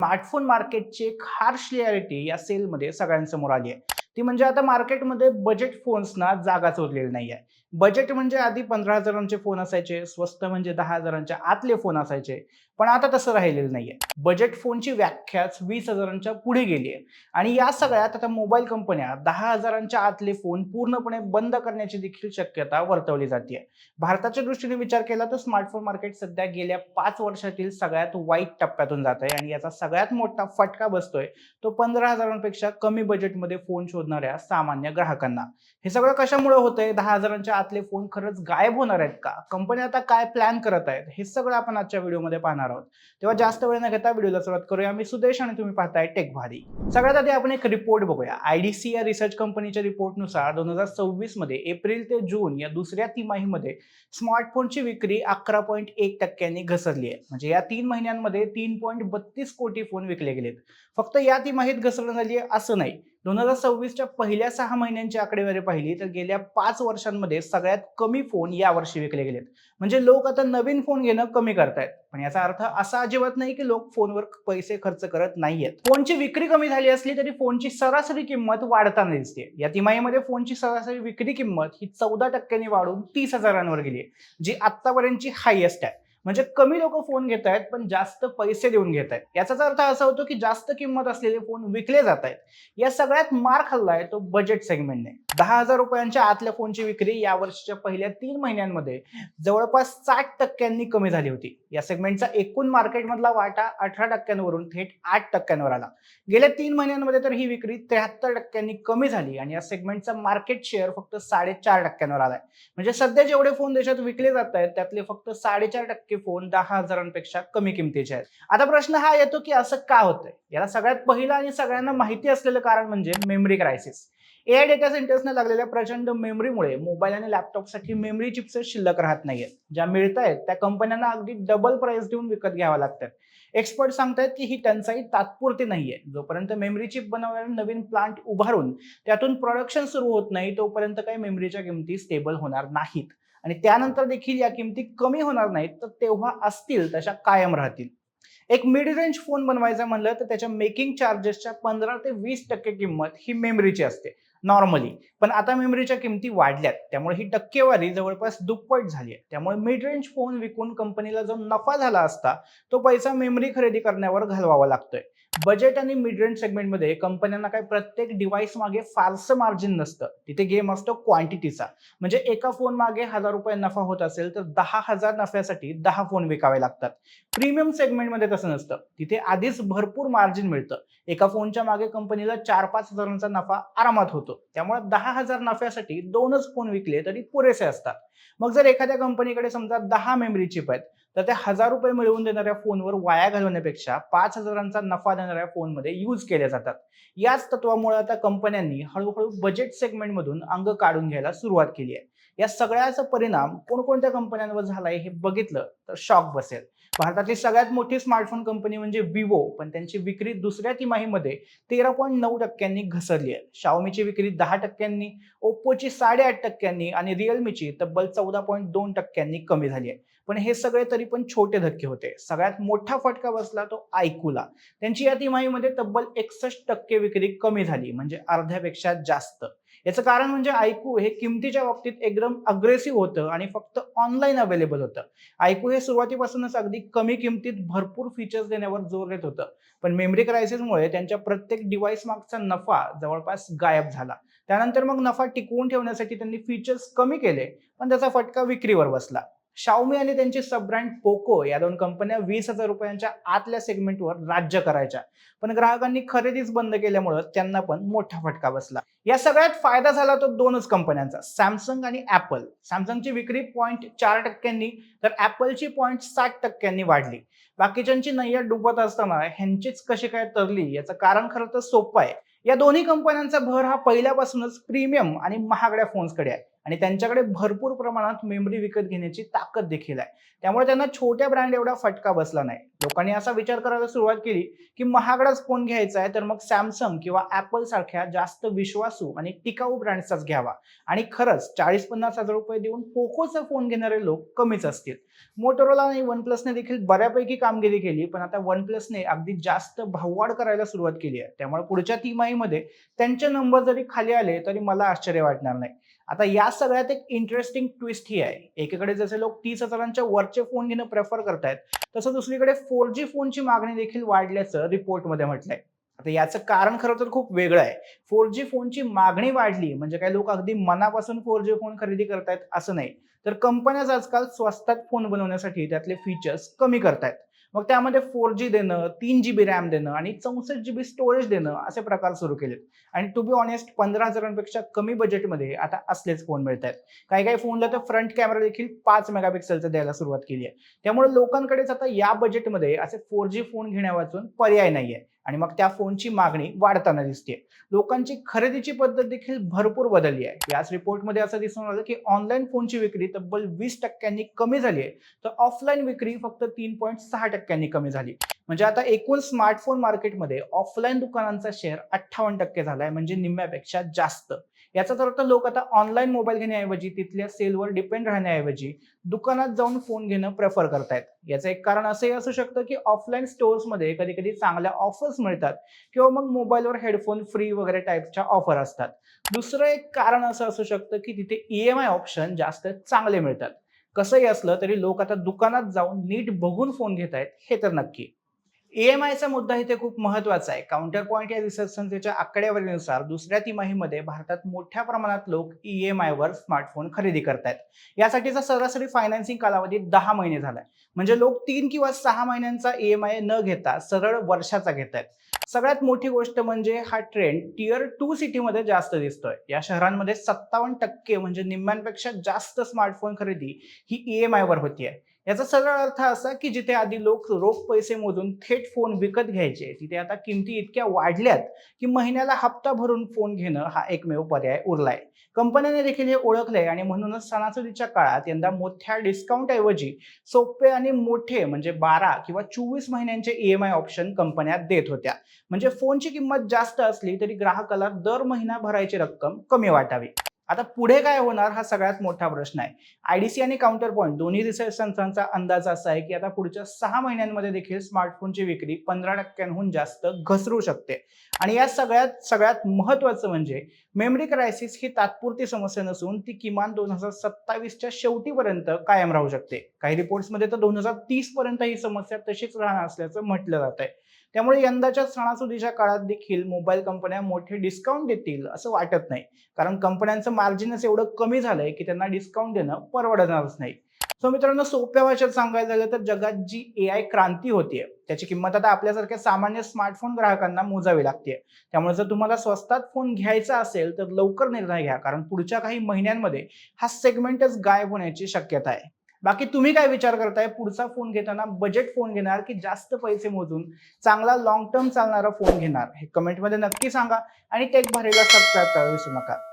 Smartphone मार्केटची एक harsh reality या सेलमध्ये सगळ्यांसमोर आली आहे. ती म्हणजे आता मार्केटमध्ये बजेट फोन्सना जागाच उरलेली नाही आहे. बजेट म्हणजे आधी 15,000चे फोन असायचे, स्वस्त म्हणजे 10,000च्या आतले फोन असायचे. पण आता तसं राहिलेलं नाहीये. बजेट फोनची व्याख्याच 20,000च्या पुढे गेली आहे. आणि या सगळ्यात आता मोबाईल कंपन्या 10,000च्या आतले फोन पूर्णपणे बंद करण्याची देखील शक्यता वर्तवली जाते. भारताच्या दृष्टीने विचार केला तर स्मार्टफोन मार्केट सध्या गेल्या 5 वर्षातील सगळ्यात वाईट टप्प्यातून जात आहे आणि याचा सगळ्यात मोठा फटका बसतोय तो 15,000पेक्षा कमी बजेटमध्ये फोन शोधणाऱ्या सामान्य ग्राहकांना. हे सगळं कशामुळे होतंय? 10,000च्या आतले फोन खरंच गायब होणार आहेत का? कंपनी आता काय प्लॅन करत आहेत? हे सगळं आपण आजच्या व्हिडिओमध्ये पाहणार आहोत. तेव्हा जास्त वेळ न घेता व्हिडिओला सुरुवात करूया. मी सुदेश आणि तुम्ही पाहताय टेक भारी. सगळ्यात आधी आपण एक रिपोर्ट बघूया. आयडीसी या रिसर्च कंपनीच्या रिपोर्टनुसार 2026 मध्ये एप्रिल ते जून या दुसऱ्या तिमाहीमध्ये स्मार्टफोनची विक्री 11.1% घसरली आहे. म्हणजे या 3 महिन्यांमध्ये 3.32 कोटी फोन विकले गेलेत. फक्त या तिमाहीत घसरण झाली आहे असं नाही. 2026च्या पहिल्या 6 महिन्यांची आकडेवारी पाहिली तर गेल्या 5 वर्षांमध्ये सगळ्यात कमी फोन यावर्षी विकले गेलेत. म्हणजे लोक आता नवीन फोन घेणं कमी करतायत. पण याचा अर्थ असा अजिबात नाही की लोक फोनवर पैसे खर्च करत नाहीयेत. फोनची विक्री कमी झाली असली तरी फोनची सरासरी किंमत वाढताना दिसते. या तिमाहीमध्ये फोनची सरासरी विक्री किंमत ही 14%नी वाढून 30,000वर गेली, जी आतापर्यंतची हायेस्ट आहे. म्हणजे कमी लोक फोन घेत आहेत पण जास्त पैसे देऊन घेत आहेत. याचाच अर्थ असा होतो की जास्त किंमत असलेले फोन विकले जात आहेत. या सगळ्यात मार खाल्लाय तो बजेट सेगमेंटने. 10,000 आतल्या फोनची विक्री या वर्षीच्या पहिल्या 3 महिन्यांमध्ये जवळपास 60%नी कमी झाली होती. या सेगमेंटचा एकूण मार्केटमधला वाटा 18%वरून थेट 8%वर आला. गेल्या 3 महिन्यांमध्ये तर ही विक्री 73%नी कमी झाली आणि या सेगमेंटचा मार्केट शेअर फक्त 4.5%वर आलाय. म्हणजे सध्या जेवढे फोन देशात विकले जात आहेत त्यातले फक्त 4.5% फोन 10,000पेक्षा कमी किमतीचे आहेत. आता प्रश्न हा येतो की असं का होतंय? याला सगळ्यात पहिलं आणि सगळ्यांना माहिती असलेलं कारण म्हणजे मेमरी क्रायसिस. एआय डेटा सेंटर्सने लागलेल्या प्रचंड मेमरीमुळे मोबाईल आणि लॅपटॉपसाठी मेमरी चिप्स शिल्लक राहत नाहीयेत. ज्या मिळत आहेत त्या कंपन्यांना अगदी डबल प्राइस देऊन विकत घ्यावा लागतात. एक्सपर्ट सांगतायत की ही टंचाई तात्पुरती नाहीये. जोपर्यंत मेमरी चिप बनवणारे नवीन प्लांट उभारून त्यातून प्रोडक्शन सुरू होत नाही तोपर्यंत काही मेमरीच्या किमती स्टेबल होणार नाहीत. आणि त्यानंतर देखील या किमती कमी होणार नाहीत, तर तेव्हा असतील तशा कायम राहतील. एक मिड रेंज फोन बनवायचा म्हणलं तर त्याच्या मेकिंग चार्जेसच्या 15 ते 20% किंमत ही मेमरीची असते नॉर्मली. पण आता मेमरीच्या किमती वाढल्यात त्यामुळे ही टक्केवारी जवळपास दुप्पट झाली आहे. त्यामुळे मिड रेंज फोन विकून कंपनीला जो नफा झाला असता तो पैसा मेमरी खरेदी करण्यावर घालवावा लागतोय. बजेट आणि मिड रेंज सेगमेंटमध्ये कंपन्यांना काही प्रत्येक डिव्हाइस मागे फारसं मार्जिन नसतं. तिथे गेम असतो क्वांटिटीचा. म्हणजे एका फोन मागे ₹1000 नफा होत असेल तर 10,000 नफ्यासाठी 10 फोन विकावे लागतात. प्रीमियम सेगमेंटमध्ये तसं नसतं. तिथे आधीच भरपूर मार्जिन मिळतं. एका फोनच्या मागे कंपनीला 4-5 हजारांचा नफा आरामात होतो. त्यामुळे 10,000 नफ्यासाठी 2च फोन विकले तरी पुरेसे असतात. मग जर एखाद्या कंपनीकडे समजा 10 मेमरी चिप आहेत तर ते ₹1000 मिळवून देणाऱ्या फोनवर वाया घालवण्यापेक्षा 5,000चा नफा देणाऱ्या फोनमध्ये यूज केले जातात. याच तत्वामुळे आता कंपन्यांनी हळूहळू बजेट सेगमेंटमधून अंग काढून घ्यायला सुरुवात केली आहे. या सगळ्याचा परिणाम कोणकोणत्या कंपन्यांवर झालाय हे बघितलं तर शॉक बसेल. भारतातली सगळ्यात मोठी स्मार्टफोन कंपनी म्हणजे विवो, पण त्यांची विक्री दुसऱ्या तिमाहीमध्ये 13.9%नी घसरली आहे. शाओमीची विक्री 10%नी, ओप्पोची 8.5%नी आणि रिअलमीची तब्बल 14.2%नी कमी झाली आहे. पण हे सगळे तरी पण छोटे धक्के होते. सगळ्यात मोठा फटका बसला तो आयकूला. त्यांची या तिमाहीमध्ये तब्बल 61% विक्री कमी झाली, म्हणजे अर्ध्यापेक्षा जास्त. याचं कारण म्हणजे आयकू हे किमतीच्या बाबतीत एकदम अग्रेसिव्ह होतं आणि फक्त ऑनलाईन अवेलेबल होतं. आयकू हे सुरुवातीपासूनच अगदी कमी किमतीत भरपूर फीचर्स देण्यावर जोर देत होतं. पण मेमरी क्रायसिसमुळे त्यांच्या प्रत्येक डिव्हाइस मागचा नफा जवळपास गायब झाला. त्यानंतर मग नफा टिकवून ठेवण्यासाठी त्यांनी फीचर्स कमी केले, पण त्याचा फटका विक्रीवर बसला. शाओमी आणि त्यांची सब ब्रँड पोको या 2 कंपन्या ₹20,000च्या आतल्या सेगमेंटवर राज्य करायच्या. पण ग्राहकांनी खरेदीच बंद केल्यामुळे त्यांना पण मोठा फटका बसला. या सगळ्यात फायदा झाला तो 2च कंपन्यांचा, सॅमसंग आणि ॲपल. सॅमसंगची विक्री 0.4%नी तर ॲपलची 0.7%नी वाढली. बाकीच्यांची नैया डुबत असताना ह्यांचीच कशी काय तरली याचं कारण खरं तर सोपं आहे. या दोन्ही कंपन्यांचा भर हा पहिल्यापासूनच प्रीमियम आणि महागड्या फोन्सकडे आहे. आणि त्यांच्याकडे भरपूर प्रमाणात मेमरी विकत घेण्याची ताकद देखील आहे. त्यामुळे त्यांना छोट्या ब्रँड एवढा फटका बसला नाही. लोकांनी असा विचार करायला सुरुवात केली की महागडाच फोन घ्यायचा आहे तर मग सॅमसंग किंवा ॲपल सारख्या जास्त विश्वासू आणि टिकाऊ ब्रँड्सचाच घ्यावा. आणि खरंच 40-50 हजार रुपये देऊन पोकोचा फोन घेणारे लोक कमीच असतील. मोटोरोला आणि वन प्लसने देखील बऱ्यापैकी कामगिरी केली, पण आता वन प्लसने अगदी जास्त भाववाढ करायला सुरुवात केली आहे. त्यामुळे पुढच्या तिमाहीमध्ये त्यांचे नंबर जरी खाली आले तरी मला आश्चर्य वाटणार नाही. आता या सगळ्यात एक इंटरेस्टिंग ट्विस्ट ही आहे. एकीकडे जसे लोक 30,000च्या वरचे फोन घेणं प्रेफर करतायत, तसं दुसरीकडे 4G फोनची मागणी देखील वाढल्याचं रिपोर्टमध्ये म्हटलंय. आता याचं कारण खरं तर खूप वेगळं आहे. 4G फोनची मागणी वाढली म्हणजे काही लोक अगदी मनापासून 4G फोन खरेदी करतायत असं नाही, तर कंपन्याच आजकाल स्वस्तात फोन बनवण्यासाठी त्यातले फीचर्स कमी करतायत. मग त्यामध्ये 4G देणं, 3GB रॅम देणं आणि 64GB स्टोरेज देणं असे प्रकार सुरू केलेत. आणि टू बी ऑनेस्ट 15,000पेक्षा कमी बजेटमध्ये आता असलेच फोन मिळत आहेत. काही काही फोनला तर फ्रंट कॅमेरा देखील 5 मेगापिक्सेलचा द्यायला सुरुवात केली आहे. त्यामुळे लोकांकडेच आता या बजेटमध्ये असे 4G फोन घेण्यावाचून पर्याय नाहीये आणि मग त्या फोनची मागणी वाढताना दिसते. लोकांची खरेदीची पद्धत देखील भरपूर बदलली आहे. याच रिपोर्टमध्ये असं दिसून आलं की ऑनलाईन फोनची विक्री तब्बल 20% कमी झाली आहे, तर ऑफलाईन विक्री फक्त 3.6% कमी झाली. म्हणजे आता एकूण स्मार्टफोन मार्केटमध्ये ऑफलाईन दुकानांचा शेअर 58% झालाय, म्हणजे निम्म्यापेक्षा जास्त. याचाच अर्थ लोक आता ऑनलाईन मोबाईल घेण्याऐवजी तिथल्या सेलवर डिपेंड राहण्याऐवजी दुकानात जाऊन फोन घेणं प्रेफर करतायत. याचं एक कारण असंही असू शकतं की ऑफलाईन स्टोअर्समध्ये कधी कधी चांगल्या ऑफर्स मिळतात किंवा मग मोबाईलवर हेडफोन फ्री वगैरे टाईपच्या ऑफर असतात. दुसरं एक कारण असं असू शकतं की तिथे EMI ऑप्शन जास्त चांगले मिळतात. कसंही असलं तरी लोक आता दुकानात जाऊन नीट बघून फोन घेत आहेत हे तर नक्की. EMIचा मुद्दा इथे खूप महत्वाचा आहे. काउंटर पॉइंट या रिसर्च संस्थेच्या आकडेवारीनुसार दुसऱ्या तिमाहीमध्ये भारतात मोठ्या प्रमाणात लोक EMIवर स्मार्टफोन खरेदी करतायत. यासाठीचा सरासरी फायनान्सिंग कालावधी 10 महिने झालाय. म्हणजे लोक 3 किंवा 6 महिन्यांचा EMI न घेता सरळ वर्षाचा घेतायत. सगळ्यात मोठी गोष्ट म्हणजे हा ट्रेंड टियर 2 सिटीमध्ये जास्त दिसतोय. या शहरांमध्ये 57% म्हणजे निम्म्यांपेक्षा जास्त स्मार्टफोन खरेदी ही EMIवर होतीये. याचा सरळ अर्थ असा की जिथे आधी लोक रोख पैसे मोजून थेट फोन विकत घ्यायचे, तिथे आता किमती इतक्या वाढल्यात की महिन्याला हप्ता भरून फोन घेणं हा एकमेव पर्याय उरलाय. कंपन्याने देखील हे ओळखलंय आणि म्हणूनच सणासुदीच्या काळात यंदा मोठ्या डिस्काउंट ऐवजी सोपे आणि मोठे म्हणजे 12 किंवा 24 महिन्यांचे EMI ऑप्शन कंपन्या देत होत्या. म्हणजे फोनची किंमत जास्त असली तरी ग्राहकाला दर महिना भरायची रक्कम कमी वाटावी. आता पुढे काय होणार हा सगळ्यात मोठा प्रश्न आहे. IDC आणि काउंटर पॉइंट दोन्ही रिसर्च संस्थांचा अंदाज असा आहे की आता पुढच्या 6 महिन्यांमध्ये देखील स्मार्टफोनची विक्री 15%हून जास्त घसरू शकते. आणि या सगळ्यात सगळ्यात महत्त्वाचं म्हणजे मेमरी क्रायसिस ही तात्पुरती समस्या नसून ती किमान 2027च्या शेवटीपर्यंत कायम राहू शकते. काही रिपोर्ट्समध्ये तर 2030 पर्यंत ही समस्या तशीच राहणार असल्याचं म्हटलं जात आहे. त्यामुळे यंदाच्या सणासुदीच्या काळात देखील मोबाईल कंपन्या मोठे डिस्काउंट देतील असं वाटत नाही. कारण कंपन्यांचं मार्जिनच एवढं कमी झालंय की त्यांना डिस्काउंट देणं परवडणारच नाही. सो मित्रांनो, सोप्या भाषेत सांगायचं झालं तर जगात जी AI क्रांती होतीये त्याची किंमत आता आपल्यासारख्या सामान्य स्मार्टफोन ग्राहकांना मोजावी लागते. त्यामुळे जर तुम्हाला स्वस्तात फोन घ्यायचा असेल तर लवकर निर्णय घ्या, कारण पुढच्या काही महिन्यांमध्ये हा सेगमेंटच गायब होण्याची शक्यता आहे. बाकी तुम्ही काय विचार करताय? पुढचा फोन घेताना बजेट फोन घेणार की जास्त पैसे मोजून चांगला लॉंग टर्म चालणारा फोन घेणार? हे कमेंटमध्ये नक्की सांगा आणि टेक भारीला सबस्क्राईब करायला विसरू नका.